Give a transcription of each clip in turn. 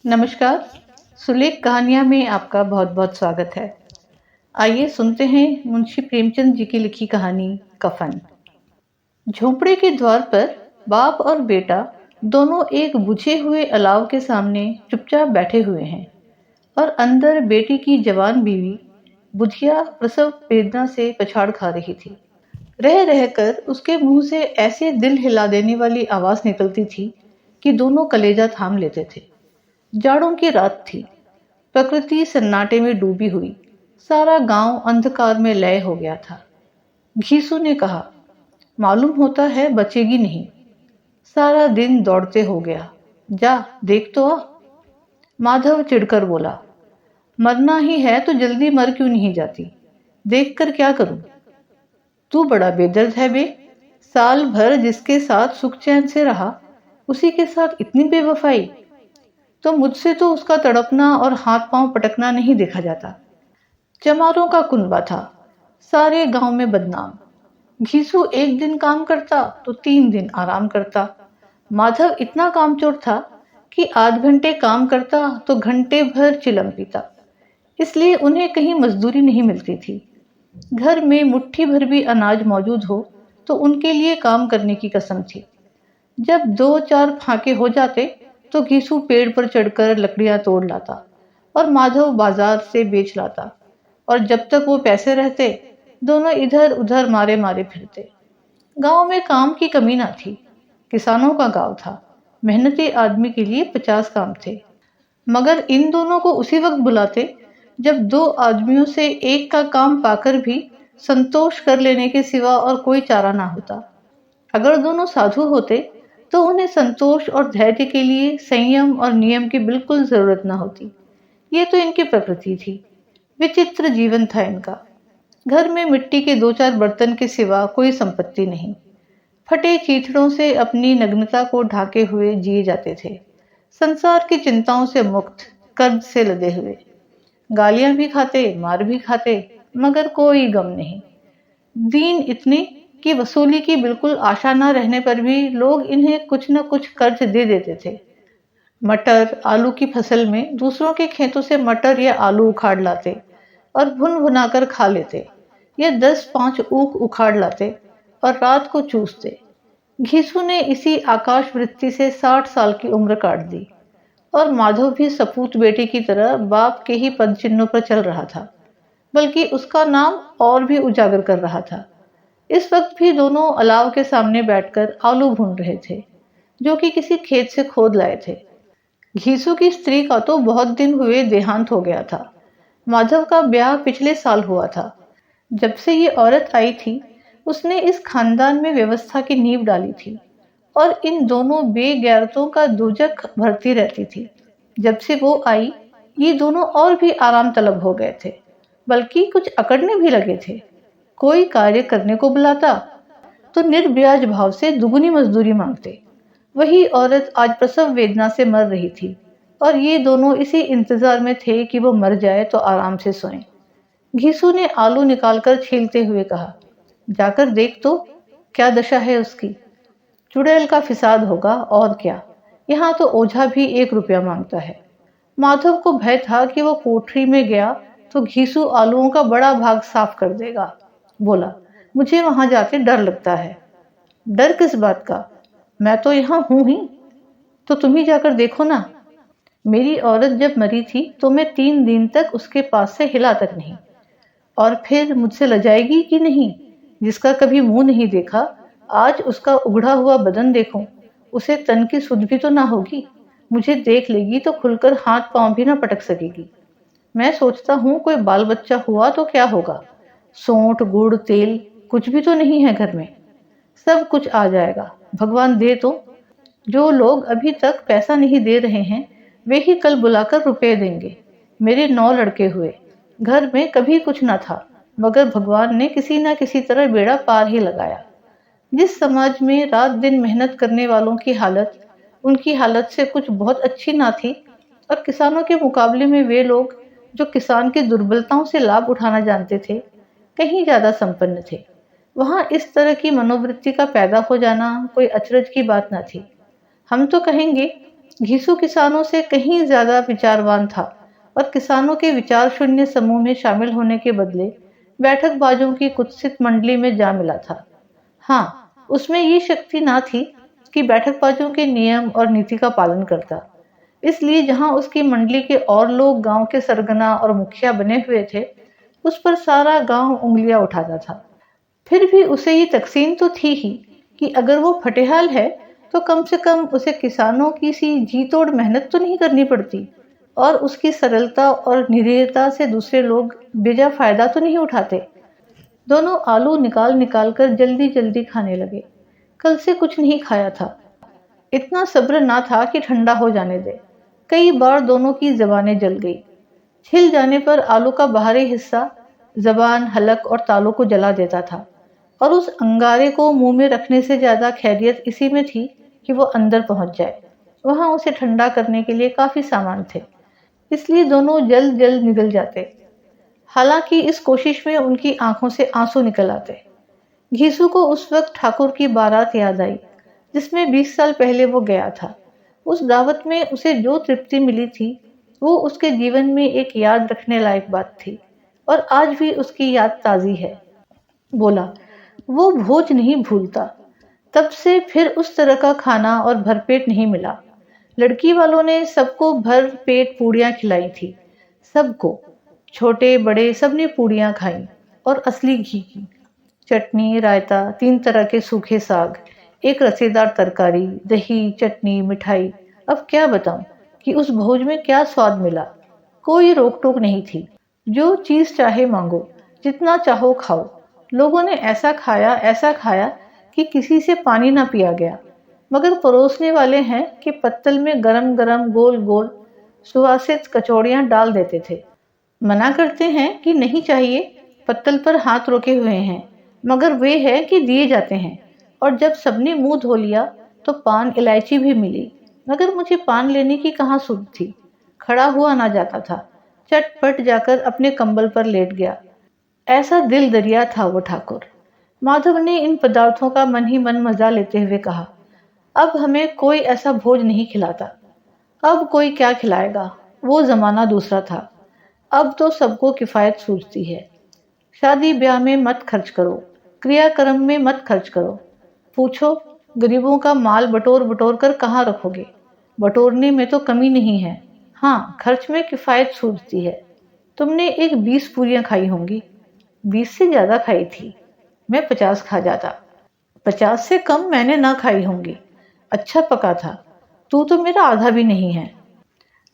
नमस्कार। सुलेख कहानियाँ में आपका बहुत-बहुत स्वागत है। आइए सुनते हैं मुंशी प्रेमचंद जी की लिखी कहानी कफन। झोंपड़े के द्वार पर बाप और बेटा दोनों एक बुझे हुए अलाव के सामने चुपचाप बैठे हुए हैं और अंदर बेटी की जवान बीवी बुधिया प्रसव वेदना से पछाड़ खा रही थी। रह रहकर उसके मुंह से ऐसे दिल हिला देने वाली आवाज निकलती थी कि दोनों कलेजा थाम लेते थे। जाड़ों की रात थी। प्रकृति सन्नाटे में डूबी हुई। सारा गांव अंधकार में लय हो गया था। घीसू ने कहा, मालूम होता है बचेगी नहीं। सारा दिन दौड़ते हो गया। जा देख तो आ। माधव चिढ़कर बोला, मरना ही है तो जल्दी मर क्यों नहीं जाती? देख कर क्या करूं? तू बड़ा बेदर्द है बे। साल भर जिसके साथ सुख चैन से रहा, उसी के साथ इतनी बेवफाई। तो मुझसे तो उसका तड़पना और हाथ पांव पटकना नहीं देखा जाता। चमारों का कुनबा था, सारे गांव में बदनाम। घीसू एक दिन काम करता तो 3 दिन आराम करता। माधव इतना कामचोर था कि आध घंटे काम करता तो घंटे भर चिलम पीता। इसलिए उन्हें कहीं मजदूरी नहीं मिलती थी। घर में मुट्ठी भर भी अनाज मौजूद हो तो उनके लिए काम करने की कसम थी। जब 2-4 फाके हो जाते तो घीसू पेड़ पर चढ़कर लकड़ियां तोड़ लाता और माधव बाजार से बेच लाता। और जब तक वो पैसे रहते, दोनों इधर उधर मारे मारे फिरते। गांव में काम की कमी ना थी। किसानों का गांव था। मेहनती आदमी के लिए 50 काम थे। मगर इन दोनों को उसी वक्त बुलाते जब 2 आदमियों से एक का काम पाकर भी संतोष कर लेने के सिवा और कोई चारा ना होता। अगर दोनों साधु होते तो उन्हें संतोष और धैर्य के लिए संयम और नियम की बिल्कुल जरूरत न होती। ये तो इनकी प्रकृति थी। विचित्र जीवन था इनका। घर में मिट्टी के 2-4 बर्तन के सिवा कोई संपत्ति नहीं। फटे चीथड़ों से अपनी नग्नता को ढाके हुए जिए जाते थे। संसार की चिंताओं से मुक्त, कर्ज से लदे हुए। गालियां भी खाते, मार भी खाते, मगर कोई गम नहीं। दीन इतने कि वसूली की बिल्कुल आशा न रहने पर भी लोग इन्हें कुछ न कुछ कर्ज दे देते थे। मटर आलू की फसल में दूसरों के खेतों से मटर या आलू उखाड़ लाते और भुन भुनाकर खा लेते, या 10-5 ऊख उखाड़ लाते और रात को चूसते। घीसू ने इसी आकाश वृत्ति से 60 साल की उम्र काट दी और माधव भी सपूत बेटे की तरह बाप के ही पद चिन्हों पर चल रहा था, बल्कि उसका नाम और भी उजागर कर रहा था। इस वक्त भी दोनों अलाव के सामने बैठकर आलू भून रहे थे, जो कि किसी खेत से खोद लाए थे। घीसू की स्त्री का तो बहुत दिन हुए देहांत हो गया था। माधव का ब्याह पिछले साल हुआ था। जब से ये औरत आई थी, उसने इस खानदान में व्यवस्था की नींव डाली थी और इन दोनों बेगैरतों का दोजख भरती रहती थी। जब से वो आई, ये दोनों और भी आराम तलब हो गए थे, बल्कि कुछ अकड़ने भी लगे थे। कोई कार्य करने को बुलाता तो निर्ब्याज भाव से दुगुनी मजदूरी मांगते। वही औरत आज प्रसव वेदना से मर रही थी और ये दोनों इसी इंतजार में थे कि वो मर जाए तो आराम से सोएं। घीसू ने आलू निकालकर छीलते हुए कहा, जाकर देख तो क्या दशा है उसकी। चुड़ैल का फिसाद होगा और क्या। यहाँ तो ओझा भी 1 रुपया मांगता है। माधव को भय था कि वो कोठरी में गया तो घीसू आलूओं का बड़ा भाग साफ कर देगा। बोला, मुझे वहां जाके डर लगता है। डर किस बात का? मैं तो यहाँ हूं ही। तो तुम ही जाकर देखो ना। मेरी औरत जब मरी थी तो मैं 3 दिन तक उसके पास से हिला तक नहीं। और फिर मुझसे लजाएगी कि नहीं? जिसका कभी मुंह नहीं देखा, आज उसका उघड़ा हुआ बदन देखूं, उसे तन की सुध भी तो ना होगी। मुझे देख लेगी तो खुलकर हाथ पांव भी ना पटक सकेगी। मैं सोचता हूँ कोई बाल बच्चा हुआ तो क्या होगा। सोंठ गुड़ तेल कुछ भी तो नहीं है घर में। सब कुछ आ जाएगा, भगवान दे तो। जो लोग अभी तक पैसा नहीं दे रहे हैं, वे ही कल बुलाकर रुपए देंगे। मेरे 9 लड़के हुए। घर में कभी कुछ ना था, मगर भगवान ने किसी ना किसी तरह बेड़ा पार ही लगाया। जिस समाज में रात दिन मेहनत करने वालों की हालत उनकी हालत से कुछ बहुत अच्छी ना थी, और किसानों के मुकाबले में वे लोग जो किसान की दुर्बलताओं से लाभ उठाना जानते थे, कहीं ज्यादा संपन्न थे, वहां इस तरह की मनोवृत्ति का पैदा हो जाना कोई अचरज की बात न थी। हम तो कहेंगे घीसू किसानों से कहीं ज्यादा विचारवान था और किसानों के विचार शून्य समूह में शामिल होने के बदले बैठकबाजों की कुत्सित मंडली में जा मिला था। हाँ, उसमें ये शक्ति ना थी कि बैठकबाजों के नियम और नीति का पालन करता। इसलिए जहां उसकी मंडली के और लोग गांव के सरगना और मुखिया बने हुए थे, उस पर सारा गांव उंगलियां उठाता था। फिर भी उसे ये तकसीम तो थी ही कि अगर वो फटेहाल है तो कम से कम उसे किसानों की सी जी तोड़ मेहनत तो नहीं करनी पड़ती, और उसकी सरलता और निरीहता से दूसरे लोग बेजा फायदा तो नहीं उठाते। दोनों आलू निकाल निकाल कर जल्दी जल्दी खाने लगे। कल से कुछ नहीं खाया था। इतना सब्र ना था कि ठंडा हो जाने दे। कई बार दोनों की जबानें जल गई। छिल जाने पर आलू का बाहरी हिस्सा जबान, हलक और तालू को जला देता था, और उस अंगारे को मुंह में रखने से ज्यादा खैरियत इसी में थी कि वो अंदर पहुंच जाए। वहां उसे ठंडा करने के लिए काफी सामान थे, इसलिए दोनों जल्द जल्द निकल जाते। हालांकि इस कोशिश में उनकी आंखों से आंसू निकल आते। घीसू को उस वक्त ठाकुर की बारात याद आई जिसमें 20 साल पहले वो गया था। उस दावत में उसे जो तृप्ति मिली थी वो उसके जीवन में एक याद रखने लायक बात थी, और आज भी उसकी याद ताज़ी है। बोला, वो भोज नहीं भूलता। तब से फिर उस तरह का खाना और भरपेट नहीं मिला। लड़की वालों ने सबको भर पेट पूड़ियाँ खिलाई थी। सबको, छोटे बड़े सबने पूड़ियाँ खाई, और असली घी की। चटनी, रायता, 3 तरह के सूखे साग, एक रसेदार तरकारी, दही, चटनी, मिठाई। अब क्या बताऊं कि उस भोज में क्या स्वाद मिला। कोई रोक टोक नहीं थी। जो चीज चाहे मांगो, जितना चाहो खाओ। लोगों ने ऐसा खाया कि किसी से पानी ना पिया गया। मगर परोसने वाले हैं कि पत्तल में गरम गरम गोल गोल सुवासित कचौड़ियां डाल देते थे। मना करते हैं कि नहीं चाहिए, पत्तल पर हाथ रोके हुए हैं, मगर वे है कि दिए जाते हैं। और जब सबने मुंह धो लिया तो पान इलायची भी मिली, मगर मुझे पान लेने की कहाँ सुध थी। खड़ा हुआ ना जाता था। चटपट जाकर अपने कंबल पर लेट गया। ऐसा दिल दरिया था वो ठाकुर। माधव ने इन पदार्थों का मन ही मन मजा लेते हुए कहा, अब हमें कोई ऐसा भोज नहीं खिलाता। अब कोई क्या खिलाएगा, वो जमाना दूसरा था। अब तो सबको किफायत सूझती है। शादी ब्याह में मत खर्च करो, क्रियाक्रम में मत खर्च करो। पूछो, गरीबों का माल बटोर बटोर कर कहाँ रखोगे। बटोरने में तो कमी नहीं है, हाँ खर्च में किफायत सूझती है। तुमने एक 20 पूरियां खाई होंगी। 20 से ज्यादा खाई थी। मैं 50 खा जाता। 50 से कम मैंने ना खाई होंगी। अच्छा पका था। तू तो मेरा आधा भी नहीं है।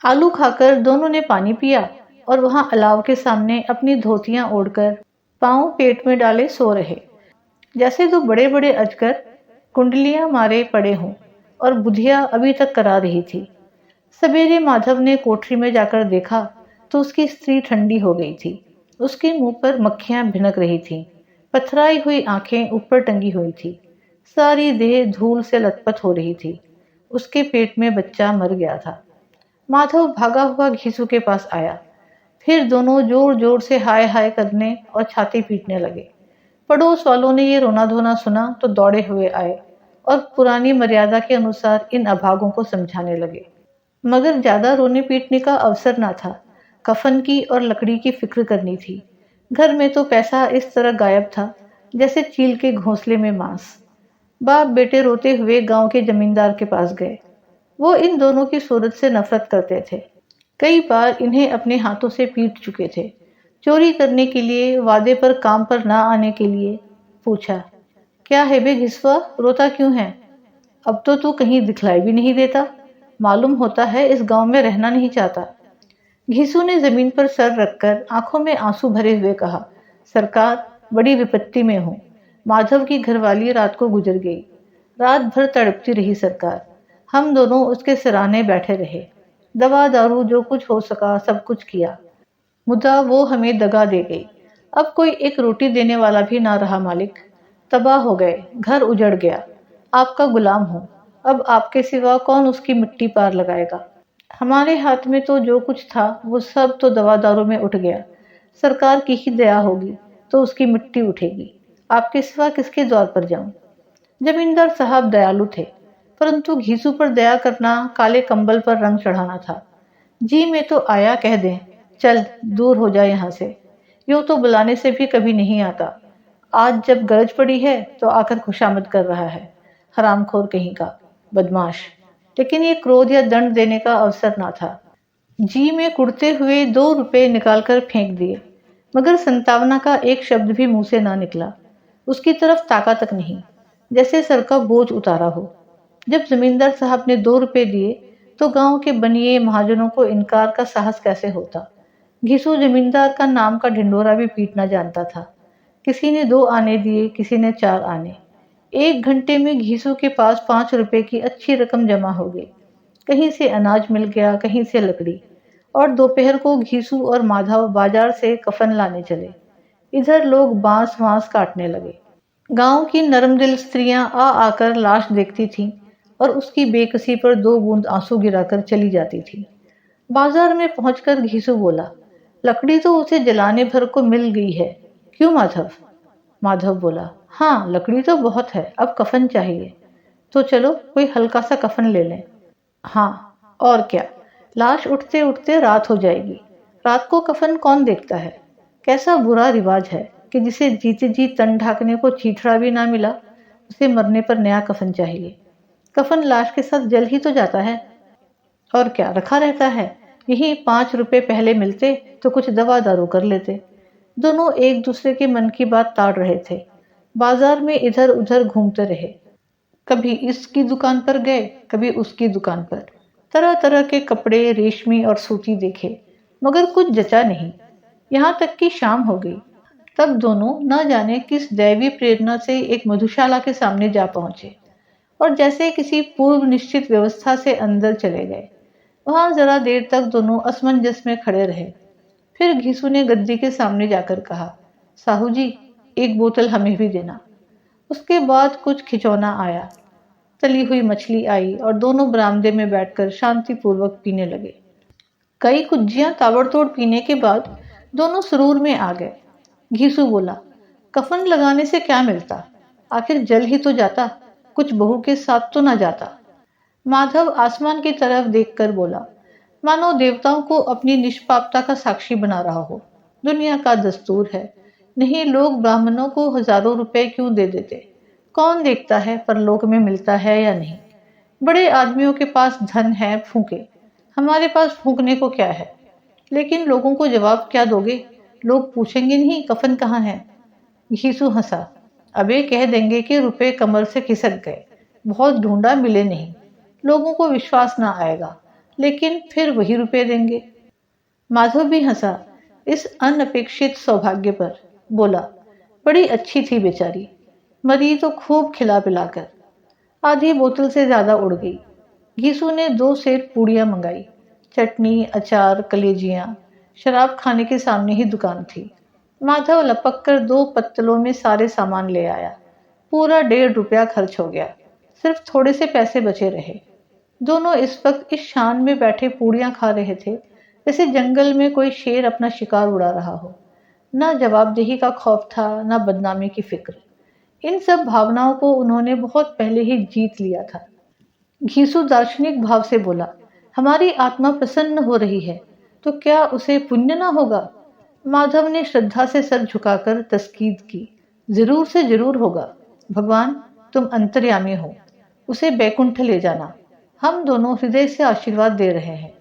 आलू खाकर दोनों ने पानी पिया और वहां अलाव के सामने अपनी धोतियां ओढ़कर पांव पेट में डाले सो रहे, जैसे दो बड़े बड़े अजगर कुंडलियां मारे पड़े हों, और बुधिया अभी तक करा रही थी। सवेरे माधव ने कोठरी में जाकर देखा तो उसकी स्त्री ठंडी हो गई थी। उसके मुंह पर मक्खियां भिनक रही थीं। पथराई हुई आंखें ऊपर टंगी हुई थी। सारी देह धूल से लथपथ हो रही थी। उसके पेट में बच्चा मर गया था। माधव भागा हुआ घीसू के पास आया। फिर दोनों जोर जोर से हाय हाय करने और छाती पीटने लगे। पड़ोस वालों ने ये रोना धोना सुना तो दौड़े हुए आए और पुरानी मर्यादा के अनुसार इन अभागों को समझाने लगे। मगर ज्यादा रोने पीटने का अवसर ना था। कफन की और लकड़ी की फिक्र करनी थी। घर में तो पैसा इस तरह गायब था जैसे चील के घोंसले में मांस। बाप बेटे रोते हुए गांव के जमींदार के पास गए। वो इन दोनों की सूरत से नफरत करते थे। कई बार इन्हें अपने हाथों से पीट चुके थे। चोरी करने के लिए, वादे पर काम पर ना आने के लिए। पूछा, क्या है बे घिसवा, रोता क्यों है? अब तो तू कहीं दिखलाई भी नहीं देता। मालूम होता है इस गांव में रहना नहीं चाहता। घीसू ने जमीन पर सर रखकर आंखों में आंसू भरे हुए कहा, सरकार, बड़ी विपत्ति में हूँ। माधव की घरवाली रात को गुजर गई। रात भर तड़पती रही सरकार। हम दोनों उसके सिराने बैठे रहे। दवा दारू जो कुछ हो सका सब कुछ किया। मुदा वो हमें दगा दे गई। अब कोई एक रोटी देने वाला भी ना रहा मालिक। तबाह हो गए, घर उजड़ गया। आपका गुलाम हूँ। अब आपके सिवा कौन उसकी मिट्टी पार लगाएगा। हमारे हाथ में तो जो कुछ था वो सब तो दवा दारू में उठ गया। सरकार की ही दया होगी तो उसकी मिट्टी उठेगी। आपके सिवा किसके द्वार पर जाऊं। जमींदार साहब दयालु थे, परंतु घीसू पर दया करना काले कंबल पर रंग चढ़ाना था। जी में तो आया कह दें, चल दूर हो जा यहाँ से। यूं तो बुलाने से भी कभी नहीं आता, आज जब गरज पड़ी है तो आकर खुशामद कर रहा है। हरामखोर कहीं का, बदमाश। लेकिन ये क्रोध या दंड देने का अवसर ना था। जी में कुड़ते हुए 2 रुपए निकालकर फेंक दिए, मगर संतावना का एक शब्द भी मुंह से ना निकला। उसकी तरफ ताका तक नहीं, जैसे सर का बोझ उतारा हो। जब जमींदार साहब ने 2 रुपए दिए तो गांव के बनिए महाजनों को इनकार का साहस कैसे होता। घिसू जमींदार का नाम का ढिंडोरा भी पीटना जानता था। किसी ने 2 आने दिए, किसी ने 4 आने। 1 घंटे में घीसू के पास 5 रुपए की अच्छी रकम जमा हो गई। कहीं से अनाज मिल गया, कहीं से लकड़ी। और दोपहर को घीसू और माधव बाजार से कफन लाने चले। इधर लोग बांस वांस काटने लगे। गांव की नरमदिल स्त्रियां आ आकर लाश देखती थीं और उसकी बेकसी पर 2 बूंद आंसू गिराकर चली जाती थी। बाजार में पहुंचकर घीसू बोला, लकड़ी तो उसे जलाने भर को मिल गई है, क्यों माधव? माधव बोला, हाँ लकड़ी तो बहुत है, अब कफन चाहिए। तो चलो कोई हल्का सा कफन ले लें। हाँ और क्या, लाश उठते उठते रात हो जाएगी। रात को कफन कौन देखता है? कैसा बुरा रिवाज है कि जिसे जीते जी तन ढाकने को चीथड़ा भी ना मिला, उसे मरने पर नया कफन चाहिए। कफन लाश के साथ जल ही तो जाता है, और क्या रखा रहता है। यही 5 रुपए पहले मिलते तो कुछ दवा दारू कर लेते। दोनों एक दूसरे के मन की बात ताड़ रहे थे। बाजार में इधर उधर घूमते रहे। कभी इसकी दुकान पर गए, कभी उसकी दुकान पर। तरह तरह के कपड़े रेशमी और सूती देखे, मगर कुछ जचा नहीं। यहाँ तक कि शाम हो गई। तब दोनों न जाने किस दैवी प्रेरणा से एक मधुशाला के सामने जा पहुंचे और जैसे किसी पूर्व निश्चित व्यवस्था से अंदर चले गए। वहां जरा देर तक दोनों असमंजस में खड़े रहे। फिर घिसू ने गद्दी के सामने जाकर कहा, साहू जी, एक बोतल हमें भी देना। उसके बाद कुछ खिचौना आया, तली हुई मछली आई और दोनों बरामदे में बैठकर शांतिपूर्वक पीने लगे। कई कुज्जियां ताबड़तोड़ पीने के बाद दोनों सुरूर में आ गए। घीसू बोला, कफन लगाने से क्या मिलता, आखिर जल ही तो जाता, कुछ बहू के साथ तो ना जाता। माधव आसमान की तरफ देखकर बोला, मानो देवताओं को अपनी निष्पापता का साक्षी बना रहा हो। दुनिया का दस्तूर है, नहीं लोग ब्राह्मणों को हजारों रुपए क्यों दे देते। कौन देखता है परलोक में मिलता है या नहीं। बड़े आदमियों के पास धन है, फूके। हमारे पास फूकने को क्या है। लेकिन लोगों को जवाब क्या दोगे? लोग पूछेंगे नहीं कफन कहाँ है। घीसू हंसा, अबे कह देंगे कि रुपए कमर से खिसक गए, बहुत ढूंढा मिले नहीं। लोगों को विश्वास ना आएगा, लेकिन फिर वही रुपए देंगे। माधव भी हंसा इस अनपेक्षित सौभाग्य पर। बोला, बड़ी अच्छी थी बेचारी, मरी तो खूब खिला पिलाकर। आधी बोतल से ज्यादा उड़ गई। घीसू ने 2 सेर पूड़ियां मंगाई, चटनी, अचार, कलेजियां। शराब खाने के सामने ही दुकान थी। माधव लपक कर 2 पत्तलों में सारे सामान ले आया। पूरा 1.5 रुपया खर्च हो गया। सिर्फ थोड़े से पैसे बचे रहे। दोनों इस वक्त इस शान में बैठे पूड़ियां खा रहे थे जैसे जंगल में कोई शेर अपना शिकार उड़ा रहा हो। ना जवाबदेही का खौफ था, ना बदनामी की फिक्र। इन सब भावनाओं को उन्होंने बहुत पहले ही जीत लिया था। घीसू दार्शनिक भाव से बोला, हमारी आत्मा प्रसन्न हो रही है तो क्या उसे पुण्य ना होगा? माधव ने श्रद्धा से सर झुकाकर तस्कीद की, जरूर से जरूर होगा। भगवान, तुम अंतर्यामी हो, उसे बैकुंठ ले जाना। हम दोनों हृदय से आशीर्वाद दे रहे हैं।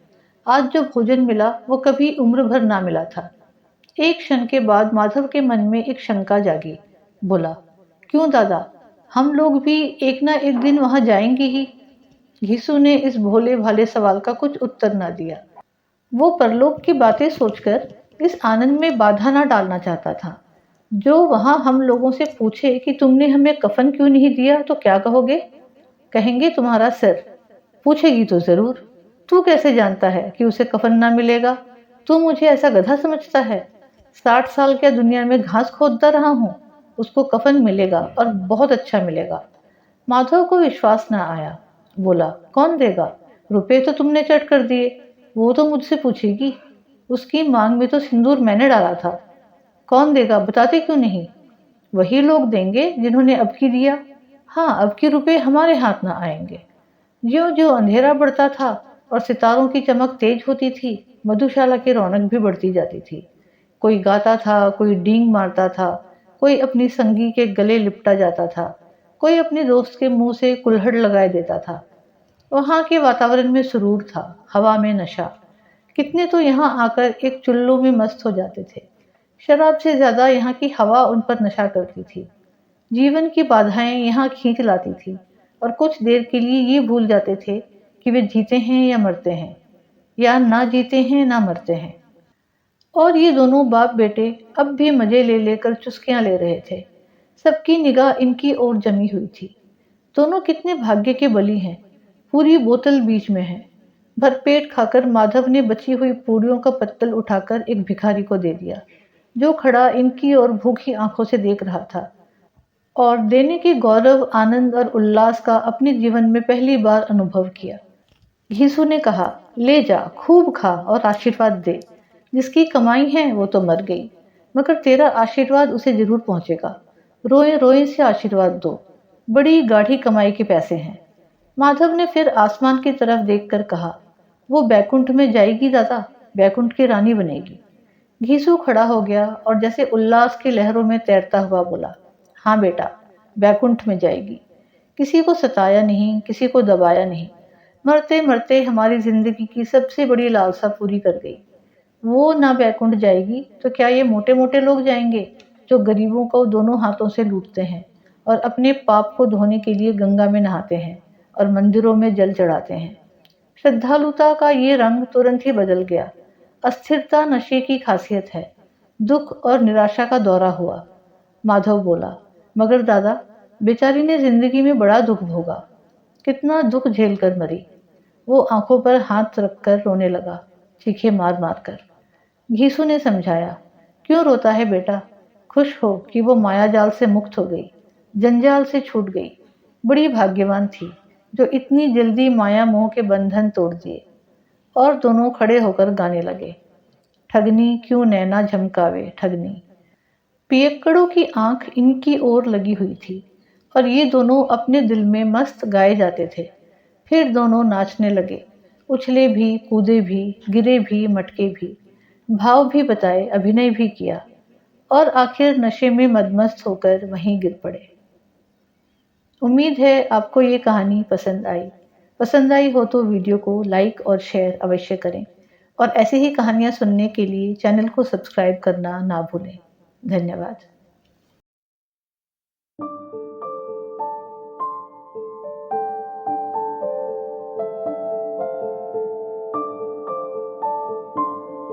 आज जो भोजन मिला वो कभी उम्र भर ना मिला था। एक क्षण के बाद माधव के मन में एक शंका जागी। बोला, क्यों दादा, हम लोग भी एक ना एक दिन वहां जाएंगे ही। घीसू ने इस भोले भाले सवाल का कुछ उत्तर ना दिया। वो परलोक की बातें सोचकर इस आनंद में बाधा ना डालना चाहता था। जो वहां हम लोगों से पूछे कि तुमने हमें कफन क्यों नहीं दिया तो क्या कहोगे? कहेंगे तुम्हारा सिर। पूछेगी तो जरूर, तू कैसे जानता है कि उसे कफन ना मिलेगा? तू मुझे ऐसा गधा समझता है? 60 साल क्या दुनिया में घास खोदता रहा हूँ। उसको कफन मिलेगा और बहुत अच्छा मिलेगा। माधव को विश्वास न आया। बोला, कौन देगा? रुपए तो तुमने चट कर दिए, वो तो मुझसे पूछेगी। उसकी मांग में तो सिंदूर मैंने डाला था। कौन देगा, बताते क्यों नहीं? वही लोग देंगे जिन्होंने अब की दिया। हाँ, अब की रुपए हमारे हाथ ना आएंगे। ज्यों ज्यों अंधेरा बढ़ता था और सितारों की चमक तेज होती थी, मधुशाला की रौनक भी बढ़ती जाती थी। कोई गाता था, कोई डींग मारता था, कोई अपनी संगी के गले लिपटा जाता था, कोई अपने दोस्त के मुंह से कुल्हड़ लगाए देता था। वहां के वातावरण में सुरूर था, हवा में नशा। कितने तो यहाँ आकर एक चुल्लू में मस्त हो जाते थे। शराब से ज्यादा यहाँ की हवा उन पर नशा करती थी। जीवन की बाधाएं यहाँ खींच लाती थी और कुछ देर के लिए ये भूल जाते थे कि वे जीते हैं या मरते हैं, या ना जीते हैं ना मरते हैं। और ये दोनों बाप बेटे अब भी मजे ले लेकर चुस्कियां ले रहे थे। सबकी निगाह इनकी ओर जमी हुई थी। दोनों कितने भाग्य के बली हैं। पूरी बोतल बीच में है। भरपेट खाकर माधव ने बची हुई पूड़ियों का पत्तल उठाकर एक भिखारी को दे दिया, जो खड़ा इनकी ओर भूखी आंखों से देख रहा था और देने के गौरव, आनंद और उल्लास का अपने जीवन में पहली बार अनुभव किया। घीसू ने कहा, ले जा, खूब खा और आशीर्वाद दे। जिसकी कमाई है वो तो मर गई, मगर तेरा आशीर्वाद उसे जरूर पहुंचेगा। रोए रोए से आशीर्वाद दो। बड़ी गाढ़ी कमाई के पैसे हैं। माधव ने फिर आसमान की तरफ देखकर कहा, वो बैकुंठ में जाएगी दादा, बैकुंठ की रानी बनेगी। घीसू खड़ा हो गया और जैसे उल्लास की लहरों में तैरता हुआ बोला, हाँ बेटा, बैकुंठ में जाएगी। किसी को सताया नहीं, किसी को दबाया नहीं। मरते मरते हमारी जिंदगी की सबसे बड़ी लालसा पूरी कर गई। वो ना बैकुंठ जाएगी तो क्या ये मोटे मोटे लोग जाएंगे, जो गरीबों को दोनों हाथों से लूटते हैं और अपने पाप को धोने के लिए गंगा में नहाते हैं और मंदिरों में जल चढ़ाते हैं। श्रद्धालुता का ये रंग तुरंत ही बदल गया। अस्थिरता नशे की खासियत है। दुख और निराशा का दौरा हुआ। माधव बोला, मगर दादा, बेचारी ने जिंदगी में बड़ा दुख भोगा। कितना दुख झेल कर मरी। वो आंखों पर हाथ रखकर रोने लगा, चीखें मार मार कर। घीसू ने समझाया, क्यों रोता है बेटा? खुश हो कि वो माया जाल से मुक्त हो गई, जंजाल से छूट गई। बड़ी भाग्यवान थी जो इतनी जल्दी माया मोह के बंधन तोड़ दिए। और दोनों खड़े होकर गाने लगे, ठगनी क्यों नैना झमकावे ठगनी। पियक्कड़ों की आंख इनकी ओर लगी हुई थी और ये दोनों अपने दिल में मस्त गाए जाते थे। फिर दोनों नाचने लगे, उछले भी, कूदे भी, गिरे भी, मटके भी, भाव भी बताए, अभिनय भी किया और आखिर नशे में मदमस्त होकर वहीं गिर पड़े। उम्मीद है आपको ये कहानी पसंद आई। पसंद आई हो तो वीडियो को लाइक और शेयर अवश्य करें और ऐसी ही कहानियाँ सुनने के लिए चैनल को सब्सक्राइब करना ना भूलें। धन्यवाद।